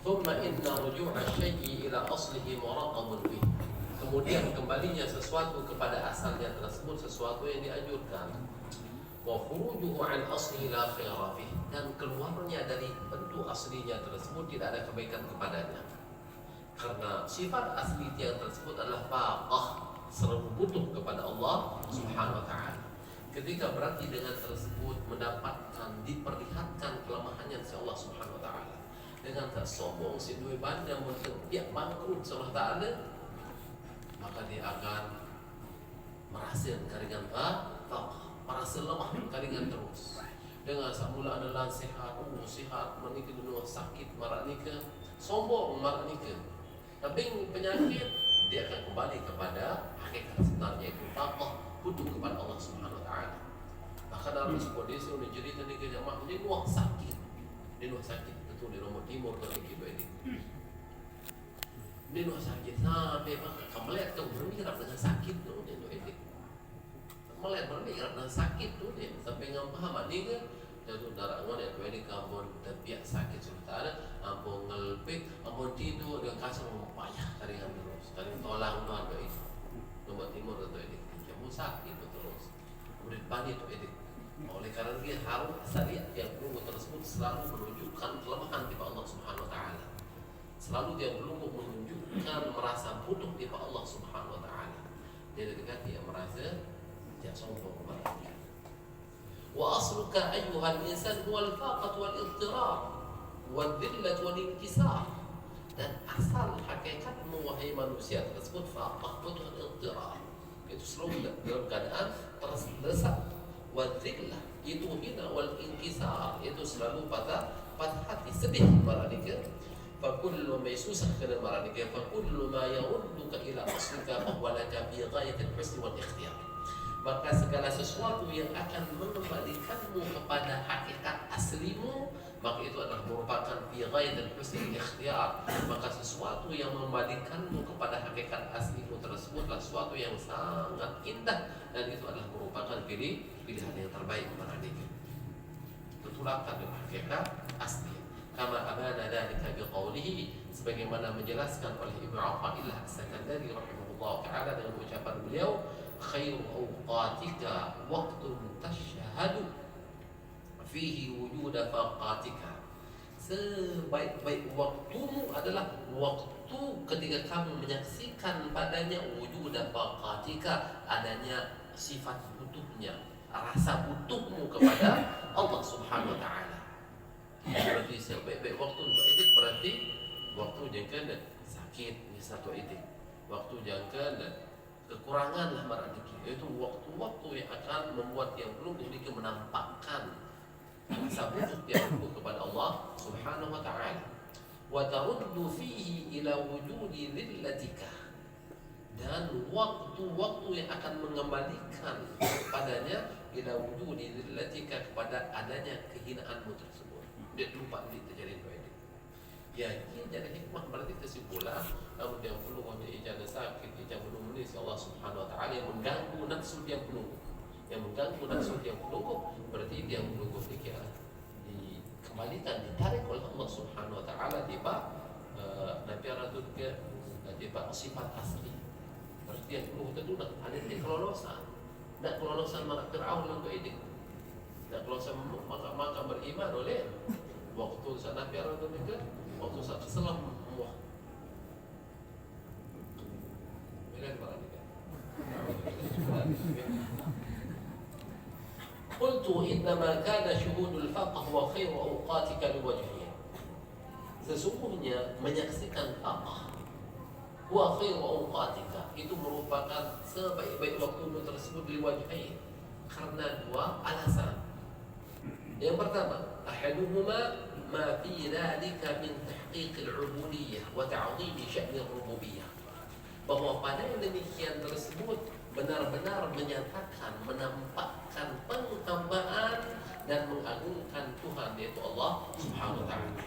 Thumma inna ruju'a syai'i ila aslihi muraqabun bih. Kemudian kembalinya sesuatu kepada asalnya tersebut sesuatu yang dianjurkan. Wa khurujuhu an aslihi la khaira fih. Dan keluarnya dari bentuk aslinya tersebut tidak ada kebaikan kepadanya. Karena sifat asli yang tersebut adalah faqah, selalu butuh kepada Allah Subhanahu wa taala. Ketika berarti dengan tersebut mendapatkan diperlihatkan kelemahannya si Allah Subhanahu wa taala. Dengan tak sombong si duwe bandang dia bangkrut Allah taala, maka dia akan merasa karingan faqah, merasa lemah karingan terus. Dengan semula adalah sehat, sehat, menikah dulu sakit, marah nikah, sombong marah nikah. Tapi penyakit dia akan kembali kepada hakikat sebenarnya itu faqah, butuh kepada Allah Subhanahu wa taala. Maka dalam sebuah desa menjadi tadi ke jamaah dia nuah sakit. Dia nuah sakit betul di Lombok Timur kalau gitu ini. Dia nuah sakit sampai melihat kau bermikrab dengan sakit tu dia nuah ini. Melihat bermikrab dengan sakit tu dia sampai ngapaham ni ke jatuh darah ngon ya ini kampung terbiak sakit sudah ampun ngelpik ampun tidur dengan kasar payah taringan terus taring tolang nuan tu itu Lombok Timur tu ini kamu sakit itu terus kemudian bani tu ini oleh karena dia harus syariat yang belum tersebut selalu menunjukkan kelemahan di Allah Subhanahu wa taala. Selalu dia belum menunjukkan merasa butuh di Allah Subhanahu wa taala. Dia dekat dia merasa dia sombong kepada dia. Wa asluka ayyuhal insan huwal faqat wal idtirar wal dhillah wal inkisar. Dan asal hakikatmu wahai manusia tersebut faqah butuh idtirar. Itu selalu dalam keadaan terdesak. Wadhillah itu hina wal inkisar itu selalu patah hati sedih maradika fa kullu ma yasusah kana maradika fa kullu ma yarudduka ila aslika fa huwa laka fi ghayatil husn wal ikhtiyar. Maka segala sesuatu yang akan mengembalikanmu kepada hakikat aslimu maka itu adalah merupakan fi ghayatil husn wal ikhtiyar. Maka sesuatu yang mengembalikanmu kepada hakikat aslimu tersebutlah sesuatu yang sangat indah dan itu adalah merupakan pilihan yang terbaik pada diri. Tertulakkan dengan hakikat asli. Kama abana dzalika biqaulihi sebagaimana menjelaskan oleh Ibnu Athaillah As-Sakandari rahimahullah taala dengan ucapan beliau khairu awqatika waqtun tashhadu fihi wujuda faqatika. Sebaik-baik waktumu adalah waktu ketika kamu menyaksikan padanya wujuda faqatika, adanya sifat butuhnya, rasa butuhmu kepada Allah Subhanahu wa taala. Berarti sebaik-baik waktu itu berarti waktu jangka sakit ni satu itu. Waktu jangka kekurangan lah maradiki. Itu waktu-waktu yang akan membuat yang belum memiliki menampakkan rasa butuh yang butuh kepada Allah Subhanahu wa taala. Wa taruddu fihi ila wujudi dhillatika. Dan waktu-waktu yang akan mengembalikan padanya ila wujudi dhillatika kepada adanya kehinaanmu tersebut. Dia lupa ini terjadi itu. Ya, ini jadi hikmah berarti kesimpulan namun yang perlu hanya ijazah sakit, ijazah belum menis Allah Subhanahu wa taala yang mengganggu nafsu dia penunggu. Yang mengganggu nafsu dia penunggu berarti dia menunggu fikir dikembalikan, ditarik oleh Allah Subhanahu wa taala tiba Nabi Rasul ke tiba sifat asli. Berarti yang perlu kita tunda ada di kelolosan. Dan kelolosan marak Fir'aun untuk ini. Dan kelolosan maka beriman oleh waktu saat Nabi Rasul ke waktu saat Islam wah. Bilang barang ni kan. Qultu innama kana syuhudul faqh wa khairu awqatika liwajhihi. Sesungguhnya menyaksikan faqh wa khairu awqatika itu merupakan sebaik-baik waktu tersebut liwajhihi karena dua alasan. Yang pertama, ahaduhuma ma fi dhalika min tahqiq al-'ubudiyyah wa ta'dhim sya'n ar-rububiyyah. Bahwa pada yang demikian tersebut benar-benar menyatakan, menampakkan penghambaan dan mengagungkan Tuhan yaitu Allah Subhanahu wa taala.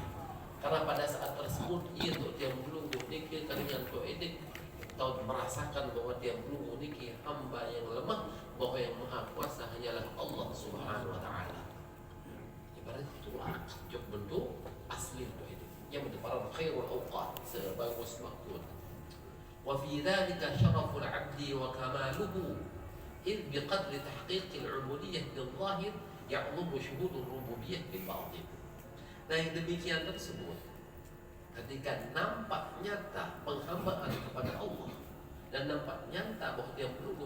Karena pada saat tersebut ia dia belum memiliki karingan poetik atau merasakan bahwa dia belum memiliki hamba yang lemah, bahwa yang maha kuasa hanyalah Allah Subhanahu wa taala. Ibarat itulah bentuk asli poetik. kiamat para khairul awqat, sebagus waktu. Wa fi dzalika syaraful 'abdi wa kamaluhu id biqadri tahqiqil 'ubudiyyah bil zahir ya'lumu syuhudul rububiyyah bil batin. Nah, yang demikian tersebut ketika nampak nyata penghambaan kepada Allah dan nampak nyata bahwa dia perlu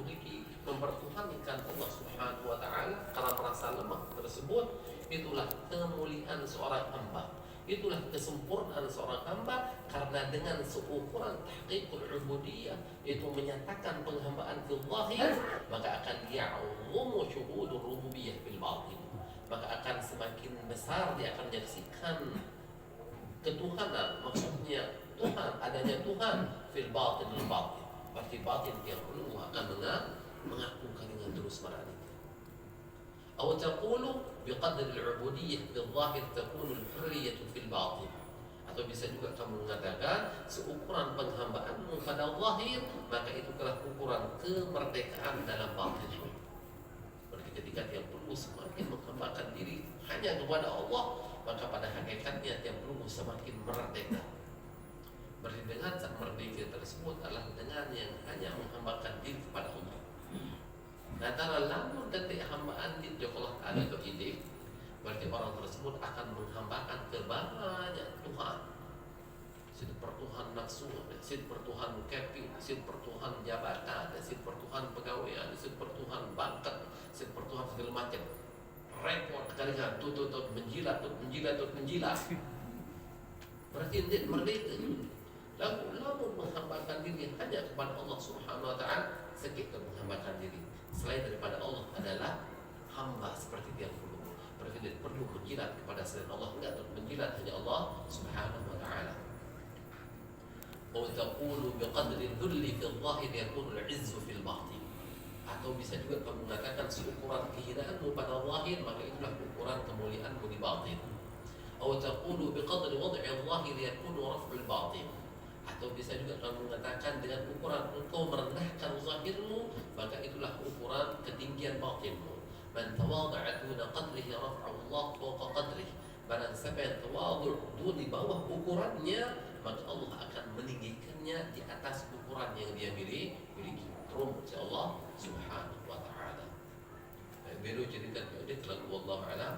mempertuhankan Allah Subhanahu wa taala karena merasa lemah tersebut, itulah kemuliaan seorang hamba. Itulah kesempurnaan seorang hamba, karena dengan seukuran tahqiqul ubudiyah itu menyatakan penghambaan fil zahir, maka akan ya'umu syuhudur rububiyyah fil batin. Maka akan semakin besar dia akan menyaksikan ketuhanan, maksudnya Tuhan, adanya Tuhan fil batin lil batin. Berarti batin yang perlu akan mengagungkan dengan terus menerus. Atau taqulu biqadri al-'ubudiyyah bil zahir takunu al-hurriyyah fil batin. Atau bisa juga kamu mengatakan seukuran penghambaanmu pada zahir, maka itu adalah ukuran kemerdekaan dalam batin. Berarti ketika dia perlu semakin menghambakan diri hanya kepada Allah, maka pada hakikatnya dia perlu semakin merdeka. Berarti dengan merdeka tersebut adalah dengan yang hanya menghambakan diri kepada Allah. Nah, kalau lamun detik hambaan itu Allah ada tauhid, berarti orang tersebut akan menghambakan ke banyak Tuhan. Sid pertuhan nafsu, sid pertuhan keping, sid pertuhan jabatan, sid pertuhan pegawaian, sid pertuhan bakat, sid pertuhan segala macam. Repot kadang tutut menjilat. Berarti dia merdeka. Lamun menghambakan diri hanya kepada Allah Subhanahu wa taala, sedikit menghambakan diri selain daripada Allah adalah hamba seperti dia perlu. Berarti dia perlu menjilat kepada selain Allah, enggak menjilat hanya Allah Subhanahu wa taala. Wa taqulu biqadri dhulli fil zahir yakunu al-'izzu fil batin. Atau bisa juga kamu mengatakan seukuran kehinaanmu pada zahir, maka itulah ukuran kemuliaanmu di batin. Atau taqulu biqadri wad'i al-zahir yakunu raf'ul batin. Atau bisa juga kamu mengatakan dengan ukuran engkau merendahkan zahirmu, maka itulah ukuran ketinggian batinmu. Man tawadha'a duna qadrihi rafa'ahu Allah fawqa qadrihi. Barang siapa yang tawadhu' di bawah ukurannya, maka Allah akan meninggikannya di atas ukuran yang dia miliki. Terus Allah Subhanahu wa taala. Baru cerita dia kalau Allah Alam.